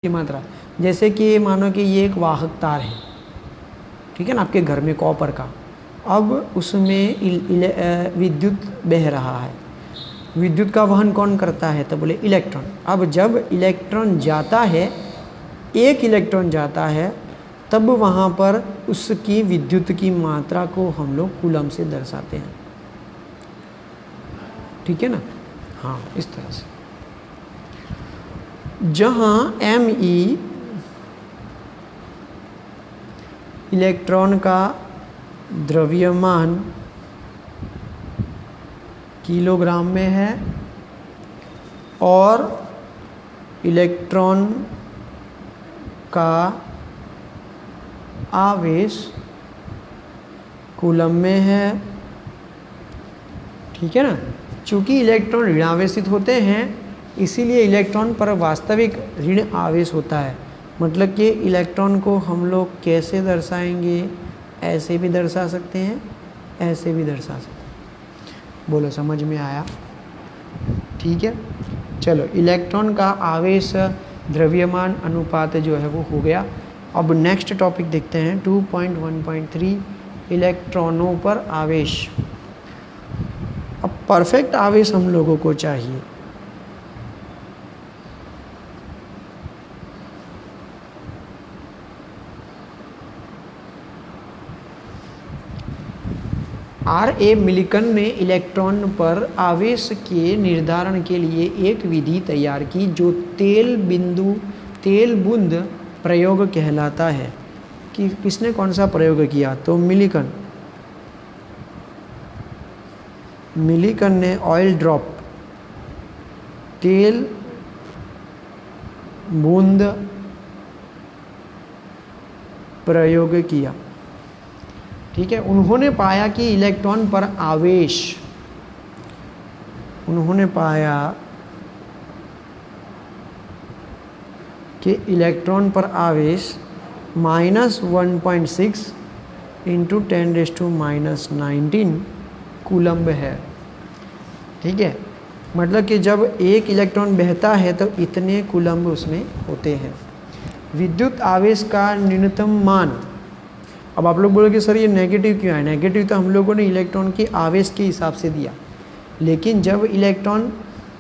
की मात्रा, जैसे कि मानो कि ये एक वाहक तार है, ठीक है ना, आपके घर में कॉपर का। अब उसमें विद्युत बह रहा है। विद्युत का वहन कौन करता है? तो बोले इलेक्ट्रॉन। अब जब इलेक्ट्रॉन जाता है, एक इलेक्ट्रॉन जाता है, तब वहाँ पर उसकी विद्युत की मात्रा को हम लोग कूलम से दर्शाते हैं, ठीक है ना। हाँ, इस तरह से जहाँ ME इलेक्ट्रॉन का द्रव्यमान किलोग्राम में है और इलेक्ट्रॉन का आवेश कूलम में है, ठीक है ना। चूँकि इलेक्ट्रॉन ऋणावेशित होते हैं, इसीलिए इलेक्ट्रॉन पर वास्तविक ऋण आवेश होता है। मतलब कि इलेक्ट्रॉन को हम लोग कैसे दर्शाएंगे? ऐसे भी दर्शा सकते हैं, ऐसे भी दर्शा सकते हैं। बोलो, समझ में आया? ठीक है, चलो। इलेक्ट्रॉन का आवेश द्रव्यमान अनुपात जो है वो हो गया। अब नेक्स्ट टॉपिक देखते हैं 2.1.3 इलेक्ट्रॉनों पर आवेश। अब परफेक्ट आवेश हम लोगों को चाहिए। R.A. मिलिकन ने इलेक्ट्रॉन पर आवेश के निर्धारण के लिए एक विधि तैयार की जो तेल बूंद प्रयोग कहलाता है। कि किसने कौन सा प्रयोग किया? तो मिलिकन ने ऑयल ड्रॉप, तेल बूंद प्रयोग किया, ठीक है। उन्होंने पाया कि इलेक्ट्रॉन पर आवेश, उन्होंने पाया कि इलेक्ट्रॉन पर आवेश -1.6 × 10⁻⁻19 कूलम्ब है, ठीक है। मतलब कि जब एक इलेक्ट्रॉन बहता है तो इतने कूलम्ब उसमें होते हैं। विद्युत आवेश का न्यूनतम मान। अब आप लोग बोलोगे सर ये नेगेटिव क्यों है? नेगेटिव तो हम लोगों ने इलेक्ट्रॉन के आवेश के हिसाब से दिया, लेकिन जब इलेक्ट्रॉन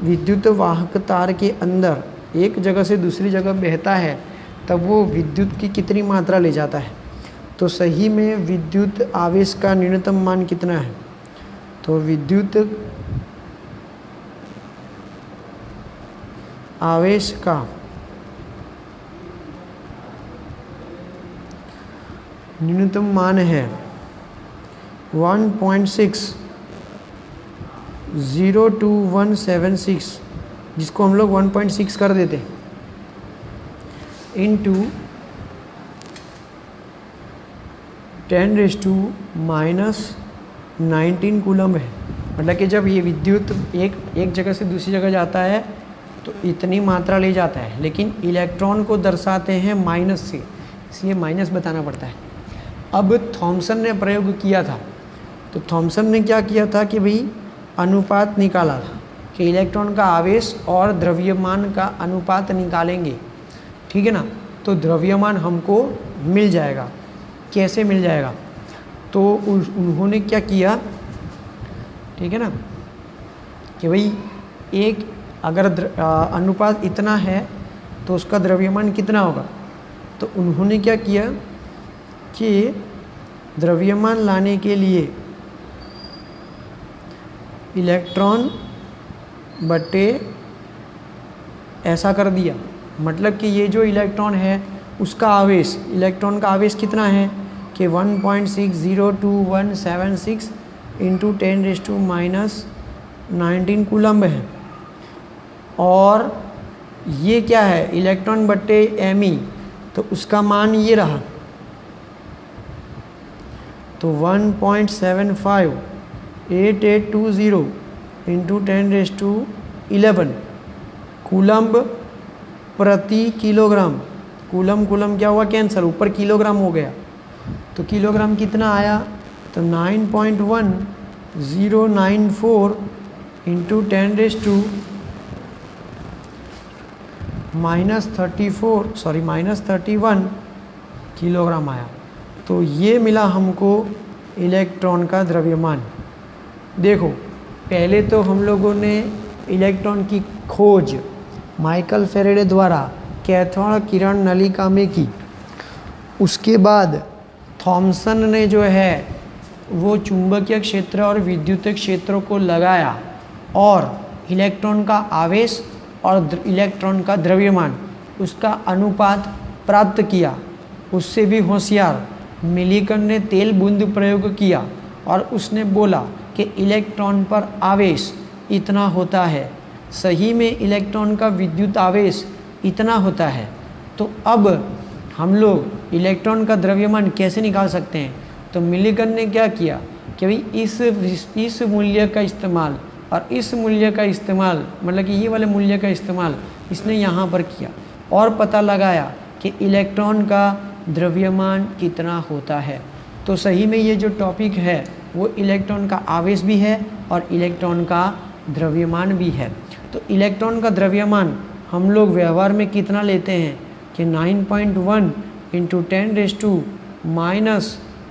विद्युत वाहक तार के अंदर एक जगह से दूसरी जगह बहता है, तब वो विद्युत की कितनी मात्रा ले जाता है। तो सही में विद्युत आवेश का न्यूनतम मान कितना है? तो विद्युत आवेश का न्यूनतम मान है 1.602.176, जिसको हम लोग 1.6 कर देते इंटू 10⁻⁻19 कूलम है। मतलब कि जब ये विद्युत एक जगह से दूसरी जगह जाता है तो इतनी मात्रा ले जाता है, लेकिन इलेक्ट्रॉन को दर्शाते हैं माइनस से, इसलिए माइनस बताना पड़ता है। अब थॉमसन ने प्रयोग किया था, तो थॉमसन ने क्या किया था कि भाई अनुपात निकाला था कि इलेक्ट्रॉन का आवेश और द्रव्यमान का अनुपात निकालेंगे, ठीक है ना। तो द्रव्यमान हमको मिल जाएगा। कैसे मिल जाएगा? तो उन्होंने क्या किया, ठीक है ना, कि भाई एक अगर अनुपात इतना है तो उसका द्रव्यमान कितना होगा। तो उन्होंने क्या किया कि द्रव्यमान लाने के लिए इलेक्ट्रॉन बटे ऐसा कर दिया। मतलब कि ये जो इलेक्ट्रॉन है उसका आवेश, इलेक्ट्रॉन का आवेश कितना है कि 1.602.176 × 10⁻⁻19 कूलम्ब है। और ये क्या है? इलेक्ट्रॉन बटे ME, तो उसका मान ये रहा, तो 1.758820 × 10⁻11 कूलम्ब प्रति किलोग्राम। कूलम क्या हुआ? कैंसर, ऊपर किलोग्राम हो गया, तो किलोग्राम कितना आया? तो 9.1094 × -31 किलोग्राम आया। तो ये मिला हमको इलेक्ट्रॉन का द्रव्यमान। देखो पहले तो हम लोगों ने इलेक्ट्रॉन की खोज माइकल फैराडे द्वारा कैथोड किरण नलिका में की। उसके बाद थॉमसन ने जो है वो चुंबकीय क्षेत्र और विद्युत क्षेत्रों को लगाया और इलेक्ट्रॉन का आवेश और इलेक्ट्रॉन का द्रव्यमान उसका अनुपात प्राप्त किया। उससे भी होशियार मिलीकन ने तेल बूंद प्रयोग किया और उसने बोला कि इलेक्ट्रॉन पर आवेश इतना होता है, सही में इलेक्ट्रॉन का विद्युत आवेश इतना होता है। तो अब हम लोग इलेक्ट्रॉन का द्रव्यमान कैसे निकाल सकते हैं? तो मिलीकन ने क्या किया कि भाई इस मूल्य का इस्तेमाल और इस मूल्य का इस्तेमाल, मतलब कि ये वाले मूल्य का इस्तेमाल इसने यहाँ पर किया और पता लगाया कि इलेक्ट्रॉन का द्रव्यमान कितना होता है। तो सही में ये जो टॉपिक है वो इलेक्ट्रॉन का आवेश भी है और इलेक्ट्रॉन का द्रव्यमान भी है। तो इलेक्ट्रॉन का द्रव्यमान हम लोग व्यवहार में कितना लेते हैं कि 9.1 ×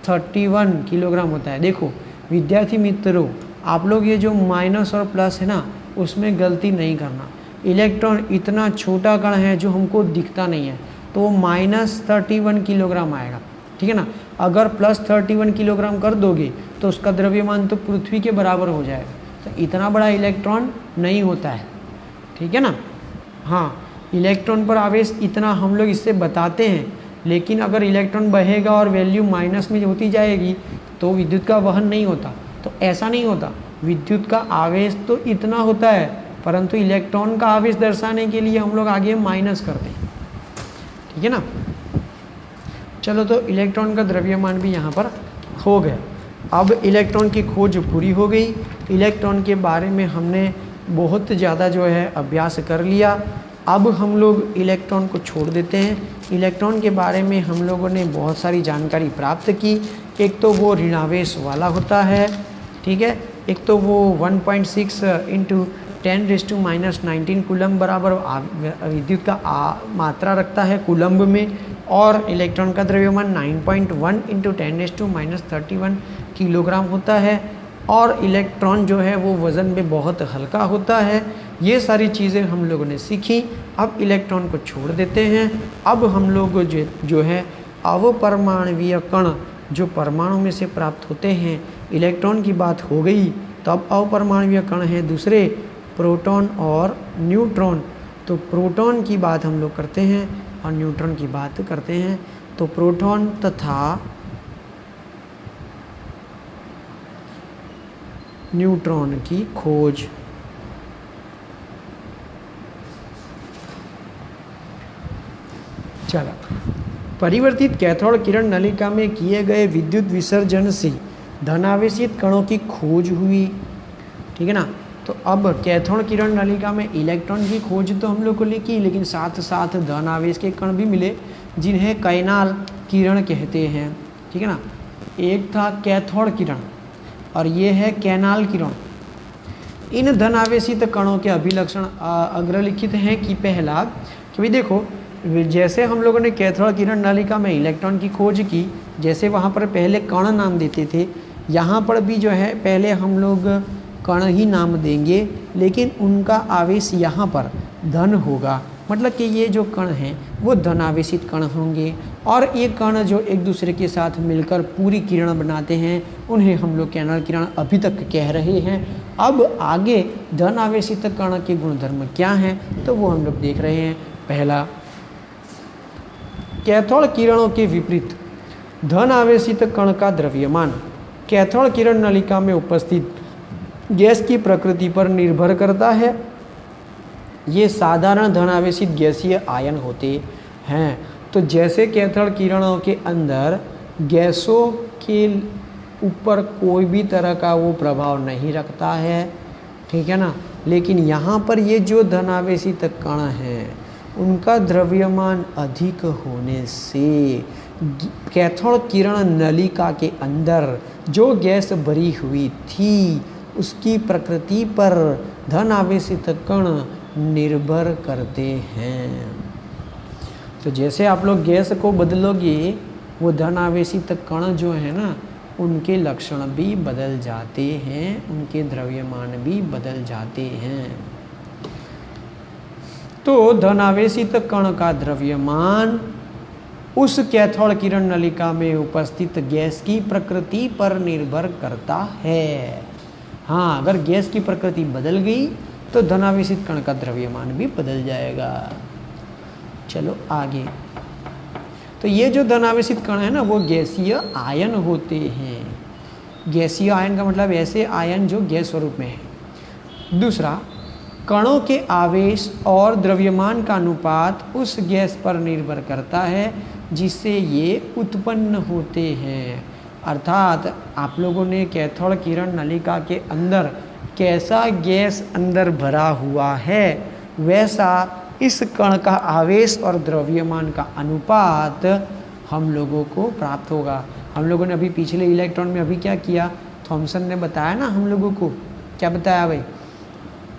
10⁻31 किलोग्राम होता है। देखो विद्यार्थी मित्रों, आप लोग ये जो माइनस और प्लस है ना, उसमें गलती नहीं करना। इलेक्ट्रॉन इतना छोटा कण है जो हमको दिखता नहीं है, तो वो -31 किलोग्राम आएगा, ठीक है ना। अगर +31 किलोग्राम कर दोगे तो उसका द्रव्यमान तो पृथ्वी के बराबर हो जाएगा। तो इतना बड़ा इलेक्ट्रॉन नहीं होता है, ठीक है ना। हाँ, इलेक्ट्रॉन पर आवेश इतना हम लोग इससे बताते हैं, लेकिन अगर इलेक्ट्रॉन बहेगा और वैल्यू माइनस में होती जाएगी तो विद्युत का वहन नहीं होता। तो ऐसा नहीं होता, विद्युत का आवेश तो इतना होता है, परंतु इलेक्ट्रॉन का आवेश दर्शाने के लिए हम लोग आगे माइनस करते हैं, ठीक है ना। चलो, तो इलेक्ट्रॉन का द्रव्यमान भी यहाँ पर हो गया। अब इलेक्ट्रॉन की खोज पूरी हो गई। इलेक्ट्रॉन के बारे में हमने बहुत ज़्यादा जो है अभ्यास कर लिया। अब हम लोग इलेक्ट्रॉन को छोड़ देते हैं। इलेक्ट्रॉन के बारे में हम लोगों ने बहुत सारी जानकारी प्राप्त की। एक तो वो ऋणावेश वाला होता है, ठीक है। एक तो वो 1.6 × 10⁻⁻19 कूलम्ब बराबर विद्युत का मात्रा रखता है कूलम्ब में, और इलेक्ट्रॉन का द्रव्यमान 9.1 × 10⁻31 किलोग्राम होता है, और इलेक्ट्रॉन जो है वो वज़न में बहुत हल्का होता है। ये सारी चीज़ें हम लोगों ने सीखी। अब इलेक्ट्रॉन को छोड़ देते हैं। अब हम लोग जो है अवपरमाणवीय कण जो परमाणु में से प्राप्त होते हैं, इलेक्ट्रॉन की बात हो गई। तो अब अवपरमाणवीय कण हैं दूसरे, प्रोटॉन और न्यूट्रॉन। तो प्रोटॉन की बात हम लोग करते हैं और न्यूट्रॉन की बात करते हैं। तो प्रोटॉन तथा न्यूट्रॉन की खोज। चलो, परिवर्तित कैथोड किरण नलिका में किए गए विद्युत विसर्जन से धनावेशित कणों की खोज हुई, ठीक है ना। तो अब कैथोड किरण नलिका में इलेक्ट्रॉन की खोज तो हम लोग को की, लेकिन साथ साथ धनावेश के कण भी मिले जिन्हें कैनाल किरण कहते हैं, ठीक है ना। एक था कैथोड किरण और ये है कैनाल किरण। इन धनावेशित कणों के अभिलक्षण अग्रलिखित हैं कि पहला कि भाई देखो, जैसे हम लोगों ने कैथोड किरण नलिका में इलेक्ट्रॉन की खोज की, जैसे वहाँ पर पहले कण नाम देते थे, यहाँ पर भी जो है पहले हम लोग कण ही नाम देंगे, लेकिन उनका आवेश यहाँ पर धन होगा। मतलब कि ये जो कण हैं वो धनावेशित कण होंगे, और ये कण जो एक दूसरे के साथ मिलकर पूरी किरण बनाते हैं उन्हें हम लोग कैनाल किरण अभी तक कह रहे हैं। अब आगे धनावेशित कण के गुणधर्म क्या हैं तो वो हम लोग देख रहे हैं। पहला, कैथोड किरणों के विपरीत धन आवेशित कण का द्रव्यमान कैथोड किरण नलिका में उपस्थित गैस की प्रकृति पर निर्भर करता है। ये साधारण धन आवेशित गैसीय आयन होते हैं। तो जैसे कैथोड किरणों के अंदर गैसों के ऊपर कोई भी तरह का वो प्रभाव नहीं रखता है, ठीक है ना, लेकिन यहाँ पर ये जो धन आवेशित कण हैं उनका द्रव्यमान अधिक होने से कैथोड किरण नलिका के अंदर जो गैस भरी हुई थी उसकी प्रकृति पर धन आवेशित कण निर्भर करते हैं। तो जैसे आप लोग गैस को बदलोगे, वो धन आवेशित कण जो है ना, उनके लक्षण भी बदल जाते हैं, उनके द्रव्यमान भी बदल जाते हैं। तो धन आवेशित कण का द्रव्यमान उस कैथोड किरण नलिका में उपस्थित गैस की प्रकृति पर निर्भर करता है। हाँ, अगर गैस की प्रकृति बदल गई तो धन आवेशित कण का द्रव्यमान भी बदल जाएगा। चलो आगे। तो ये जो धन आवेशित कण है ना, वो गैसीय आयन होते हैं। गैसीय आयन का मतलब ऐसे आयन जो गैस स्वरूप में है। दूसरा, कणों के आवेश और द्रव्यमान का अनुपात उस गैस पर निर्भर करता है जिससे ये उत्पन्न होते हैं। अर्थात आप लोगों ने कैथोड किरण नलिका के अंदर कैसा गैस अंदर भरा हुआ है, वैसा इस कण का आवेश और द्रव्यमान का अनुपात हम लोगों को प्राप्त होगा। हम लोगों ने अभी पिछले इलेक्ट्रॉन में अभी क्या किया, थॉमसन ने बताया ना हम लोगों को, क्या बताया भाई,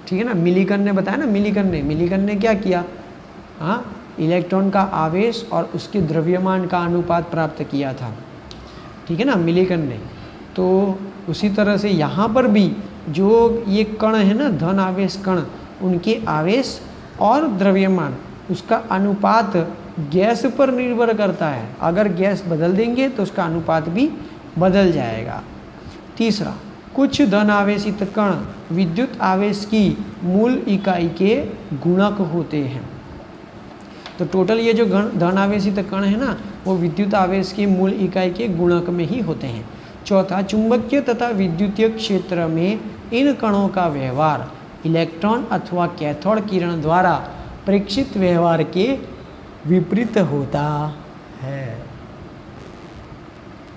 ठीक है ना, मिलीकन ने बताया ना, मिलीकन ने क्या किया, हाँ, इलेक्ट्रॉन का आवेश और उसके द्रव्यमान का अनुपात प्राप्त किया था, ठीक है ना, मिलीकन ने। तो उसी तरह से यहाँ पर भी जो ये कण है ना, धन आवेश कण, उनके आवेश और द्रव्यमान, उसका अनुपात गैस पर निर्भर करता है। अगर गैस बदल देंगे तो उसका अनुपात भी बदल जाएगा। तीसरा, कुछ धन आवेशित कण विद्युत आवेश की मूल इकाई के गुणक होते हैं। तो टोटल ये जो धन आवेशित कण है ना, वो विद्युत आवेश की मूल इकाई के गुणक में ही होते हैं। चौथा, चुंबकीय तथा विद्युतीय क्षेत्र में इन कणों का व्यवहार इलेक्ट्रॉन अथवा कैथोड किरण द्वारा प्रेक्षित व्यवहार के विपरीत होता है।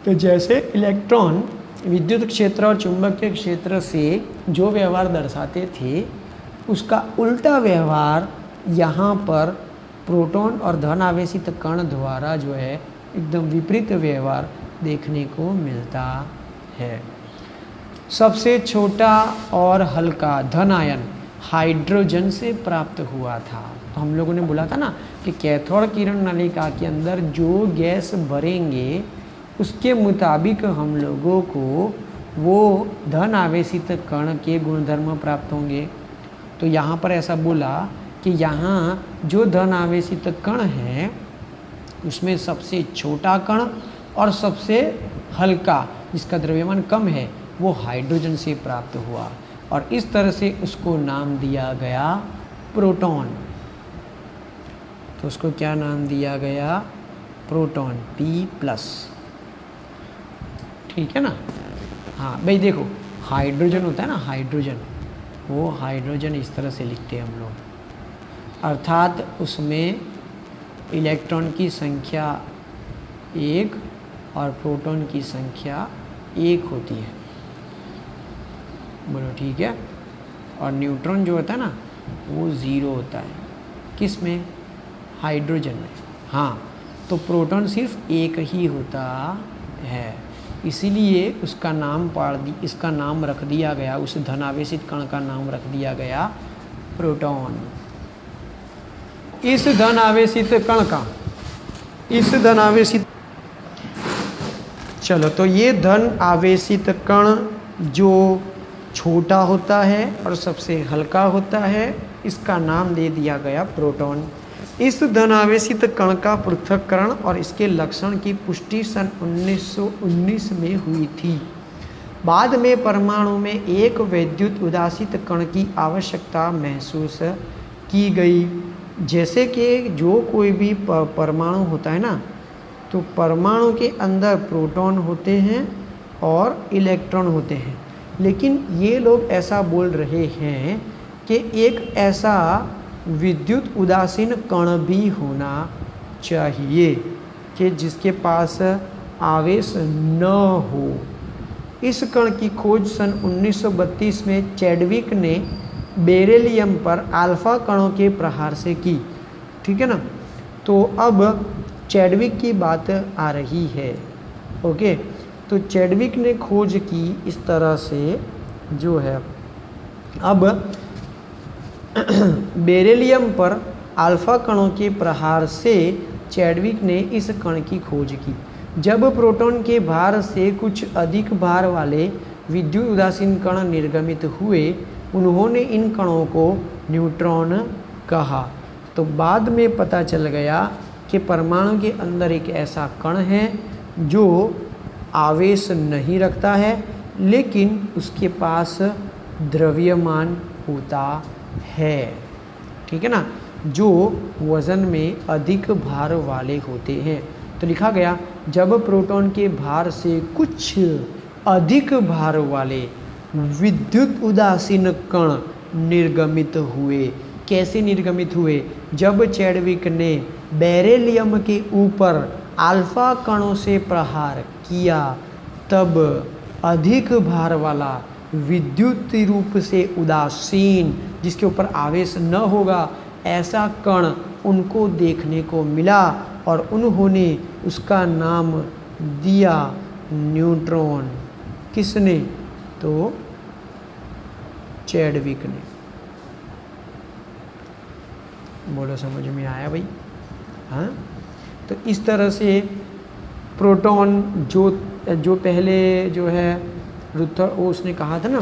तो जैसे इलेक्ट्रॉन विद्युत क्षेत्र और चुंबकीय क्षेत्र से जो व्यवहार दर्शाते थे, उसका उल्टा व्यवहार यहाँ पर प्रोटॉन और धन आवेशित कण द्वारा जो है एकदम विपरीत व्यवहार देखने को मिलता है। सबसे छोटा और हल्का धन आयन हाइड्रोजन से प्राप्त हुआ था। तो हम लोगों ने बोला था ना कि कैथोड किरण नलिका के अंदर जो गैस भरेंगे उसके मुताबिक हम लोगों को वो धन आवेशित कण के गुणधर्म प्राप्त होंगे। तो यहाँ पर ऐसा बोला कि यहाँ जो धन आवेशित कण है उसमें सबसे छोटा कण और सबसे हल्का, जिसका द्रव्यमान कम है, वो हाइड्रोजन से प्राप्त हुआ और इस तरह से उसको नाम दिया गया प्रोटॉन। तो उसको क्या नाम दिया गया, प्रोटॉन, P+। ठीक है ना। हाँ भाई देखो, हाइड्रोजन होता है ना, हाइड्रोजन, वो हाइड्रोजन इस तरह से लिखते हैं हम लोग, अर्थात उसमें इलेक्ट्रॉन की संख्या 1 और प्रोटॉन की संख्या 1 होती है। बोलो ठीक है। और न्यूट्रॉन जो होता है ना, वो 0 होता है। किस में, हाइड्रोजन में। हाँ, तो प्रोटॉन सिर्फ 1 ही होता है, इसीलिए उसका नाम इसका नाम रख दिया गया, उस धन आवेशित कण का नाम रख दिया गया प्रोटॉन। इस धन आवेशित कण का, इस धन आवेशित, चलो, तो ये धन आवेशित कण जो छोटा होता है और सबसे हल्का होता है, इसका नाम दे दिया गया प्रोटॉन। इस धन आवेशित कण का पृथक्करण और इसके लक्षण की पुष्टि सन 1919 में हुई थी। बाद में परमाणु में एक विद्युत उदासीत कण की आवश्यकता महसूस की गई। जैसे कि जो कोई भी परमाणु होता है ना, तो परमाणु के अंदर प्रोटॉन होते हैं और इलेक्ट्रॉन होते हैं, लेकिन ये लोग ऐसा बोल रहे हैं कि एक ऐसा विद्युत उदासीन कण भी होना चाहिए कि जिसके पास आवेश न हो। इस कण की खोज सन 1932 में चैडविक ने बेरिलियम पर अल्फा कणों के प्रहार से की। ठीक है ना। तो अब चैडविक की बात आ रही है। ओके, तो चैडविक ने खोज की इस तरह से जो है। अब बेरिलियम पर अल्फा कणों के प्रहार से चैडविक ने इस कण की खोज की। जब प्रोटॉन के भार से कुछ अधिक भार वाले विद्युत उदासीन कण निर्गमित हुए, उन्होंने इन कणों को न्यूट्रॉन कहा। तो बाद में पता चल गया कि परमाणु के अंदर एक ऐसा कण है जो आवेश नहीं रखता है, लेकिन उसके पास द्रव्यमान होता है, ठीक है ना, जो वज़न में अधिक भार वाले होते हैं। तो लिखा गया जब प्रोटॉन के भार से कुछ अधिक भार वाले विद्युत उदासीन कण निर्गमित हुए। कैसे निर्गमित हुए? जब चैडविक ने बेरिलियम के ऊपर अल्फा कणों से प्रहार किया, तब अधिक भार वाला विद्युत रूप से उदासीन, जिसके ऊपर आवेश न होगा, ऐसा कण उनको देखने को मिला और उन्होंने उसका नाम दिया न्यूट्रॉन। किसने? तो चैडविक ने। बोलो समझ में आया भाई? हाँ, तो इस तरह से प्रोटॉन जो पहले जो है रुथर वो उसने कहा था ना